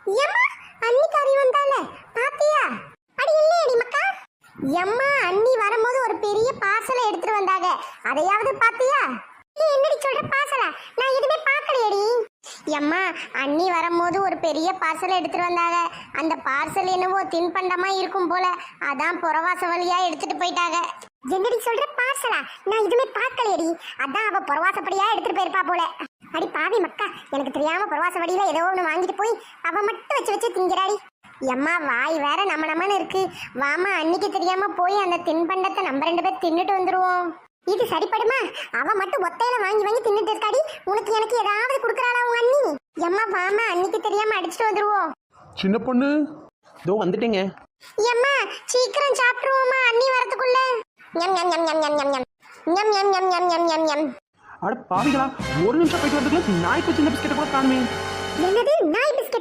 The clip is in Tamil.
எம்மா அண்ணி கறி வந்தால பாத்தியா? அடி இல்லையடி மக்கா. எம்மா அண்ணி வரும்போது ஒரு பெரிய பார்சலை எடுத்துட்டு வந்தாங்க, அதையாவது பாத்தியா? நீ என்னடி சொல்ற பார்சலா? நான் எதுவுமே பார்க்கலையடி. எம்மா அண்ணி வரும்போது ஒரு பெரிய பார்சல் எடுத்துட்டு வந்தாங்க. அந்த பார்சல் என்னவோ தின்பண்டமா இருக்கும் போல, அதான் புறவாச வழியா எடுத்துட்டு போயிட்டாங்க. என்னடி சொல்ற பார்சலா? நான் எதுவுமே பார்க்கலையடி, அதான் அவ புறவாசப்படியா எடுத்துட்டு போயிருப்பா போல. அடி பாவி மக்கா, எனக்கு தெரியாம புறவாச வழியில ஏதோ ஒண்ணு வாங்கிட்டு போய் அவ மட்டும் வச்சு வச்சு திங்கிறாடி. எம்மா வாய் வேற நம்மன்னு இருக்கு. வாமா அன்னைக்கு தெரியாம போய் அந்த தின்பண்டத்தை நம்ம 2 பேர் தின்னுட்டு வந்துருவோம். இது சரிப்படுமா? அவ மட்டும் ஒத்தையில வாங்கி வாங்கி தின்னுட்டு இருக்காடி. உனக்கு எனக்கு ஏதாவது குடுக்கறாளா உங்க அண்ணி? எம்மா வாமா அன்னைக்கு தெரியாம அடிச்சுட்டு வந்துருவோம். சின்ன பொண்ணு இதோ வந்துட்டேங்க. எம்மா சீக்கிரம் சாப்பிடுவோமா அண்ணி வரதுக்குள்ள. ஞம் ஞம் ஞம் ஞம் ஞம் ஞம் ஞம் ஞம் ஞம் ஞம் ஞம் ஞம் ஞம் ஞம். அட பாவிகளா, ஒரு நிமிஷம் போயிட்டு வரதுக்குள்ள நாய்க்கு சின்ன பிஸ்கெட்டை கூட காணுமே. என்னது நாய் பிஸ்கெட்டா?